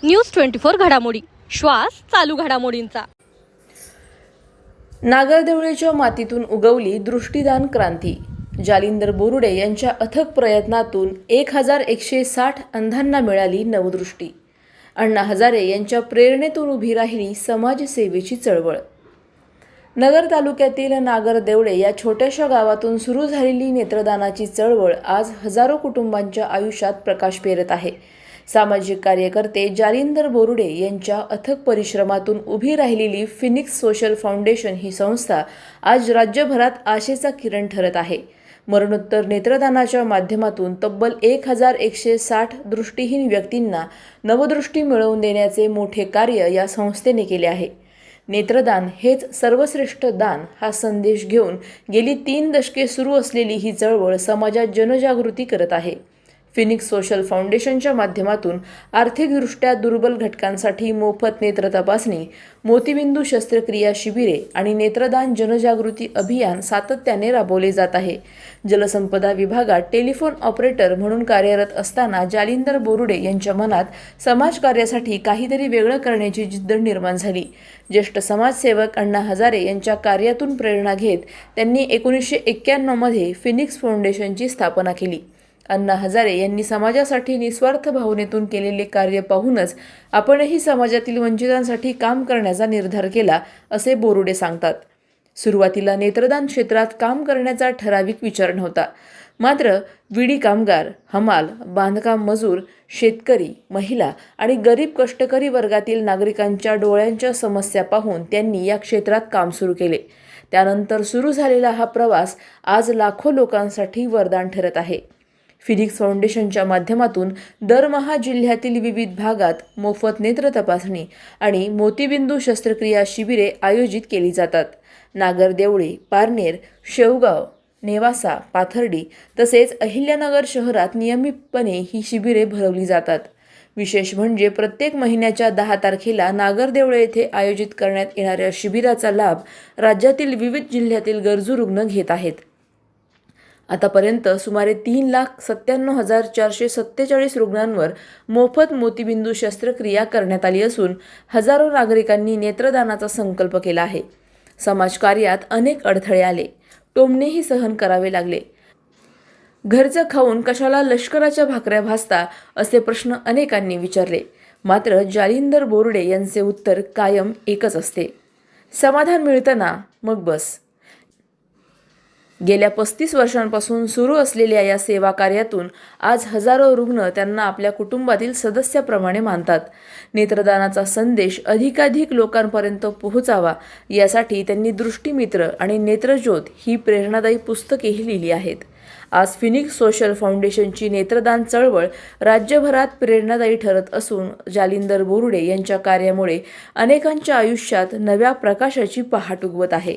News 24 घडामोडी, श्वास चालू घडामोडींचा। नागरदेवळीच्या मातीतून उगवली दृष्टीदान क्रांती। जालिंदर बोरुडे यांच्या अथक प्रयत्नातून 1160 अंधांना मिळाली नवदृष्टी। अण्णा हजारे यांच्या प्रेरणेतून उभी राहिली समाजसेवेची चळवळ। नगर तालुक्यातील नागरदेवळे या छोट्याशा गावातून सुरू झालेली नेत्रदानाची चळवळ आज हजारो कुटुंबांच्या आयुष्यात प्रकाश पेरत आहे। सामाजिक कार्यकर्ते जालिंदर बोरुडे यांच्या अथक परिश्रमातून उभी राहिलेली फिनिक्स सोशल फाउंडेशन ही संस्था आज राज्यभरात आशेचा किरण ठरत आहे। मरणोत्तर नेत्रदानाच्या माध्यमातून तब्बल 1160 दृष्टीहीन व्यक्तींना नवदृष्टी मिळवून देण्याचे मोठे कार्य या संस्थेने केले आहे। नेत्रदान हेच सर्वश्रेष्ठ दान हा संदेश घेऊन गेली 3 दशके सुरू असलेली ही चळवळ समाजात जनजागृती करत आहे। फिनिक्स सोशल फाउंडेशनच्या माध्यमातून आर्थिकदृष्ट्या दुर्बल घटकांसाठी मोफत नेत्र तपासणी, मोतीबिंदू शस्त्रक्रिया शिबिरे आणि नेत्रदान जनजागृती अभियान सातत्याने राबवले जात आहे। जलसंपदा विभागात टेलिफोन ऑपरेटर म्हणून कार्यरत असताना जालिंदर बोरुडे यांच्या मनात समाजकार्यासाठी काहीतरी वेगळं करण्याची जिद्द निर्माण झाली। ज्येष्ठ समाजसेवक अण्णा हजारे यांच्या कार्यातून प्रेरणा घेत त्यांनी 1991 मध्ये फिनिक्स फाउंडेशनची स्थापना केली। अण्णा हजारे यांनी समाजासाठी निस्वार्थ भावनेतून केलेले कार्य पाहूनच आपणही समाजातील वंचितांसाठी काम करण्याचा निर्धार केला, असे बोरुडे सांगतात। सुरुवातीला नेत्रदान क्षेत्रात काम करण्याचा ठराविक विचार नव्हता, मात्र विडी कामगार, हमाल, बांधकाम मजूर, शेतकरी, महिला आणि गरीब कष्टकरी वर्गातील नागरिकांच्या डोळ्यांच्या समस्या पाहून त्यांनी या क्षेत्रात काम सुरू केले। त्यानंतर सुरू झालेला हा प्रवास आज लाखो लोकांसाठी वरदान ठरत आहे। फिनिक्स फाउंडेशनच्या माध्यमातून दरमहा जिल्ह्यातील विविध भागात मोफत नेत्र तपासणी आणि मोतीबिंदू शस्त्रक्रिया शिबिरे आयोजित केली जातात। नागरदेवळे, पारनेर, शेवगाव, नेवासा, पाथर्डी तसेच अहिल्यानगर शहरात नियमितपणे ही शिबिरे भरवली जातात। विशेष म्हणजे प्रत्येक महिन्याच्या 10 तारखेला नागरदेवळे येथे आयोजित करण्यात येणाऱ्या शिबिराचा लाभ राज्यातील विविध जिल्ह्यातील गरजू रुग्ण घेत आहेत। आतापर्यंत सुमारे 3,97,447 रुग्णांवर मोफत मोतीबिंदू शस्त्रक्रिया करण्यात आली असून हजारो नागरिकांनी नेत्रदानाचा संकल्प केला आहे। समाजकार्यात अनेक अडथळे आले, टोमणेही सहन करावे लागले। घरचं खाऊन कशाला लष्कराच्या भाकऱ्या भाजता असे प्रश्न अनेकांनी विचारले, मात्र जालिंदर बोरुडे यांचे उत्तर कायम एकच असते, समाधान मिळतं ना, मग बस। गेल्या 35 वर्षांपासून सुरू असलेल्या या सेवा कार्यातून आज हजारो रुग्ण त्यांना आपल्या कुटुंबातील सदस्याप्रमाणे मानतात। नेत्रदानाचा संदेश अधिकाधिक लोकांपर्यंत पोहोचावा यासाठी त्यांनी दृष्टीमित्र आणि नेत्रज्योत ही प्रेरणादायी पुस्तकेही लिहिली आहेत। आज फिनिक्स सोशल फाउंडेशनची नेत्रदान चळवळ राज्यभरात प्रेरणादायी ठरत असून जालिंदर बोरुडे यांच्या कार्यामुळे अनेकांच्या आयुष्यात नव्या प्रकाशाची पहाट उगवत आहे।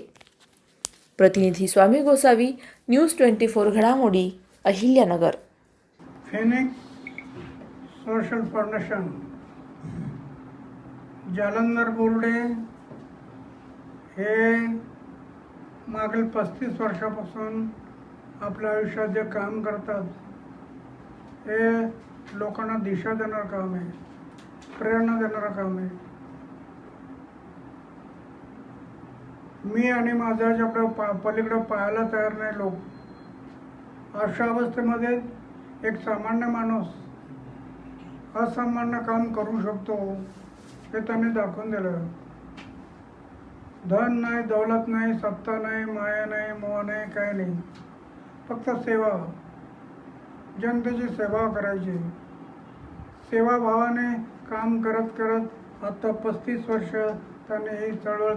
प्रतिनिधी स्वामी गोसावी, न्यूज 24 घडामोडी, Ahilyanagar. Phoenix social foundation, Jalinder Borude हे मागील 35 वर्षापासून आपल्या आयुष्यात जे काम करतात हे लोकांना दिशा देणारं काम आहे, प्रेरणा देणारं काम आहे। मी आणि माझ्या ज्या पलीकडे पाहायला तयार नाही लोक, अशा अवस्थेमध्ये एक सामान्य माणूस असामान्य काम करू शकतो हे त्यांनी दाखवून दिलं। धन नाही, दौलत नाही, सत्ता नाही, माया नाही, मोह नाही, काही नाही, फक्त सेवा, जनतेची सेवा करायची। सेवाभावाने काम करत करत आता 35 वर्ष त्यांनी ही चळवळ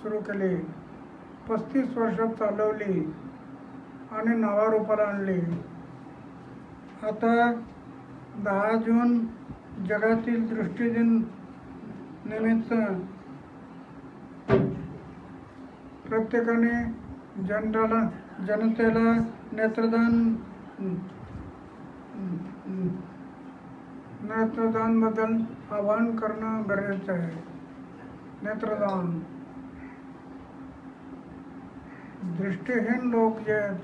सुरू केली, 35 वर्ष चालवली आणि नावारूपाला आणली। आता 10 जून जगातील दृष्टीदिन निमित्त प्रत्येकाने जनतेला नेत्रदानबद्दल आवाहन करणं गरजेचं आहे। नेत्रदान, दृष्टीहीन लोक जे आहेत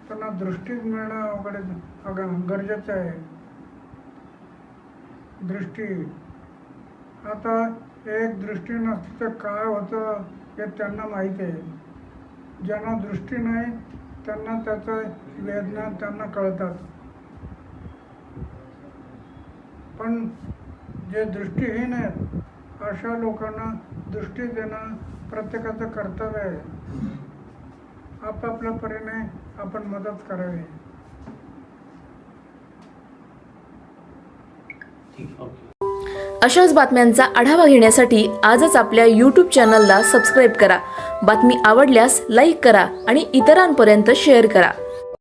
त्यांना दृष्टी मिळणं गरजेचं आहे। दृष्टी आता एक दृष्टी नसतं तर काय होतं हे त्यांना माहिती आहे. ज्यांना दृष्टी नाही त्यांना त्याचं वेदना त्यांना कळतात. पण जे दृष्टीहीन आहेत अशा लोकांना दृष्टी देणं प्रत्येकाचं कर्तव्य आहे. आपापल्या परीने आपण मदत करावी. अशाच बातम्यांचा आढावा घेण्यासाठी आजच आपल्या YouTube चॅनलला सबस्क्राईब करा. बातमी आवडल्यास लाईक करा आणि इतरांपर्यंत शेअर करा.